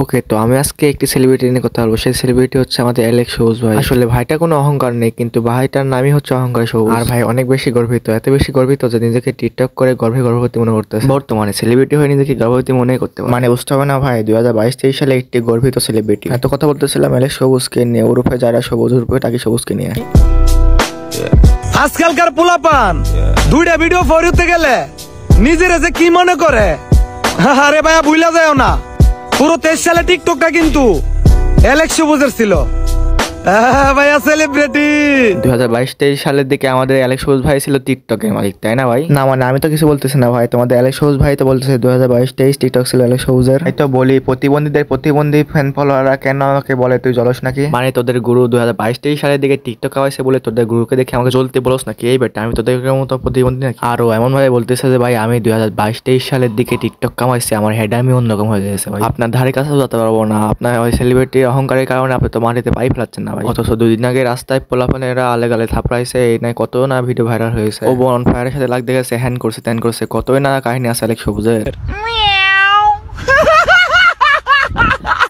ওকে, তো আমি আজকে একটি সেলিব্রিটি নিয়ে কথা বলবো। সেই সেলিব্রিটি হচ্ছে আমাদের অ্যালেক্স সবুজ ভাই। আসলে ভাইটা কোনো অহংকার নেই, কিন্তু ভাইটার নামই হচ্ছে অহংকার সবুজ। আর ভাই অনেক বেশি গর্বিত, এত বেশি গর্বিত যে নিজেকে টিকটক করে গর্ভবতী মনে করতেছে। বর্তমানে সেলিব্রিটি হয়ে নিজেকে গর্ভবতী মনে করতে পারে। মানে বুঝতে হবে না ভাই, 2022-23 সালে একটি গর্বিত সেলিব্রিটি। এত কথা বলতেছিলাম অ্যালেক্স সবুজকে নিয়ে, ওরূপে যারা সবুজ রূপে টাকি সবুজকে নিয়ে। আজকালকার পোলাপান দুইটা ভিডিও ফরিতে গেলে নিজের যে কি মনে করে, আরে ভাইয়া ভুলা যায় না, পুরো 23 সালে টিকটকটা কিন্তু অ্যালেক্স সবুজের ছিল। ভাইয়া সেলিব্রিটি 2022-23 সালের দিকে আমাদের অ্যালেক্স সবুজ ভাই ছিল টিকটকের মালিক, তাই না ভাই? না মানে আমি তো কিছু বলতেছি না ভাই, তোমাদের অ্যালেক্স সবুজ ভাই তো বলতেছে 2022-23 টিকটক ছিল অ্যালেক্স সবুজের। এই তো বলি, প্রতিবন্ধী ফ্যান ফলোয়াররা কেন আমাকে বলে তুই জলস নাকি? মানে তোদের গুরু 2022-23 সালের দিকে টিকটক কামাইছে বলে তোদের গুরুকে দেখে আমাকে চলতে বলস নাকি? এই বেটা, আমি তোদের মতো প্রতিবন্ধী নাকি? আরো এমন ভাবে বলতেছে যে ভাই আমি 2022-23 সালের দিকে টিকটক কামাইছি, আমার হেড আমি অন্যরকম হয়ে গেছে ভাই। আপনার ধারে কাছেও যেতে পারবো না, আপনার ওই সেলিব্রিটির অহংকারের কারণে আপনি তো মাটিতে পাই ফেলাচ্ছেন না ভাই। অথচ 2 দিন আগে রাস্তায় পোলাপানেরা আলে গালে থাপড়াইছে, এই নাই কত না ভিডিও ভাইরাল হয়েছে। ও বন ফায়ারের সাথে লাগতে গেছে, হ্যান করছে ত্যান করছে, কতই না কাহিনী আছে অ্যালেক্স সবুজের।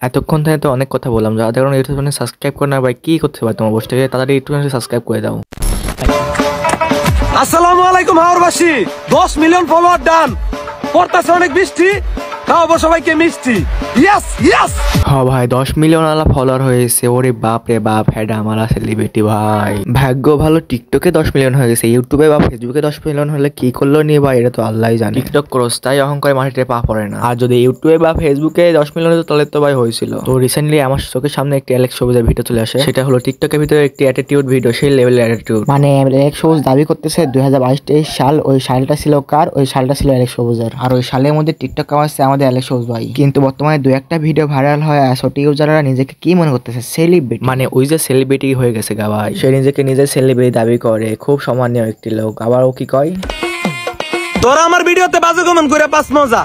এতক্ষণ থেকে তো অনেক কথা বললাম, যারা দেখুন ইউটিউব চ্যানেল সাবস্ক্রাইব করে না ভাই, কি করতে পারে তোমার বসে থেকে? তাড়াতাড়ি ইউটিউব চ্যানেল সাবস্ক্রাইব করে দাও। আসসালামু আলাইকুম হাওরবাসী, 10 মিলিয়ন ফলোয়ার ডান, পড়তাছে অনেক বৃষ্টি, খাওয়াবো সবাইকে মিষ্টি। ইয়েস ইয়েস হ্যাঁ ভাই, 10 মিলিয়ন আলা ফলোয়ার হয়েছে, ওরে বাপ রে বাপ, হ্যাঁ আমারা সেলিব্রিটি ভাই। ভাগ্য ভালো টিকটকে 10 মিলিয়ন হয়ে গেছে, ইউটিউবে বা ফেসবুকে 10 মিলিয়ন হলে কি করলো নিয়ে ভাই, এটা তো আল্লাহই জানে। টিকটক ক্রস, তাই অহংকারে মাটিতে পা পড়ে না। আর যদি ইউটিউবে বা ফেসবুকে 10 মিলিয়ন হতো তাহলে তো ভাই হয়েছিল। তো রিসেন্টলি আমার চোখের সামনে একটি অ্যালেক্স সবুজের ভিডিও চলে আসে, সেটা হলো টিকটকের ভিতরে একটি অ্যাটিটিউড ভিডিও, সেই লেভেলের অ্যাটিটিউড। মানে অ্যালেক্স সবুজ দাবি করতেছে 2022-23 সাল, ওই সালটা ছিল কার? ওই সালটা ছিল অ্যালেক্স সবুজের। আর ওই সালের মধ্যে টিকটক কামাচ্ছে আমাদের অ্যালেক্স সবুজ ভাই। কিন্তু বর্তমানে 2-1টা ভিডিও ভাইরাল হয়, আর ছোট ইউজাররা নিজেকে কি মনে করতেছে? সেলিব্রিটি। মানে ওই যে সেলিব্রিটি হয়ে গেছে গা ভাই, সে নিজেকে নিজের সেলিব্রিটি দাবি করে, খুব সম্মানীয় একটি লোক। আবার ও কি কয়, তোরা আমার ভিডিওতে বাজে কমেন্ট করে পাস মজা,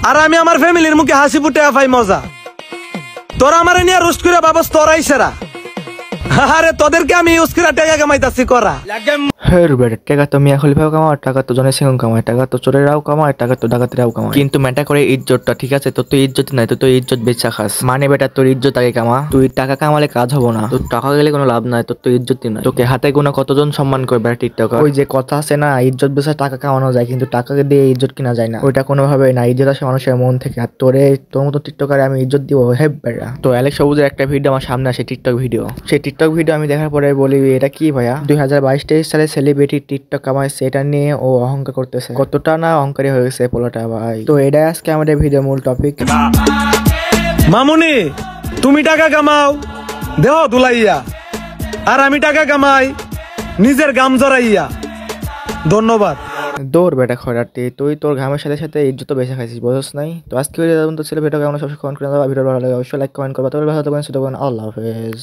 আর আমি আমার ফ্যামিলির মুখে হাসি ফুটে পাই মজা। তোরা আমার নিয়ে রোস্ট করে বাবস তোরাই সেরা, আরে তোদেরকে আমি ইউজ করে টাকা কামাইতাছি করা। হ্যাঁ বেটা, টাকা তো মিয়া খলিফাও কামায়, টাকা তো জনের সিংহ কামায়, টাকা তো চোরেরাও কামায়, টাকা তো ডাকাতেরাও কামায়, কিন্তু ম্যাটার করে ইজ্জতটা। ঠিক আছে, তোর তো ইজ্জত নাই, তোর তো ইজ্জত বেচা খাস। মানে বেটা, তোর ইজ্জত আগে কামা, তুই টাকা কামালে কাজ হবো না, তোর টাকা গেলে কোনো লাভ নাই, তোর তো ইজ্জতই নাই। তোকে হাতে গোনা কতজন সম্মান করবে টিকটক? ওই যে কথা আছে না, ইজ্জত বেচা টাকা কামানো যায়, কিন্তু টাকা দিয়ে ইজ্জত কিনা যায় না, ওইটা কোনোভাবে না। ইজ্জত আসে মানুষের মন থেকে, আর তোর মতো টিকটকারে আমি ইজ্জত দিব? হে বেটা। তো অ্যালেক্স সবুজের একটা ভিডিও আমার সামনে আসে, টিকটক ভিডিও। সেই টিকটক ভিডিও আমি দেখার পরে বলি, এটা কি ভাইয়া? 2022-23 সালে সেলিব্রিটি টিকটক কামাইছে, এটা নিয়ে ও অহংকার করতেছে। কতটা না অহংকারী হয়ে গেছে পোলাটা ভাই। তো এটাই আজকে আমাদের ভিডিও মূল টপিক। মামুনি, তুমি টাকা কামাও দেহ দুলাইয়া, আর আমি টাকা কামাই নিজের গাম জড়াইয়া। ধন্যবাদ। দৌড় বেটা খরাটি, তুই তোর ঘামের সাথে সাথে ইজ্জত বেঁচে খাইছিস, বোঝস নাই? তো আজকে ভিডিও ছিল, ভিডিও কেমন সবসময় কমেন্ট করে দেওয়া, ভিডিও ভালো লাগে অবশ্যই লাইক কমেন্ট করবা। তবে ভালো থাকবেন, সুস্থ থাকবেন, আল্লাহ হাফেজ।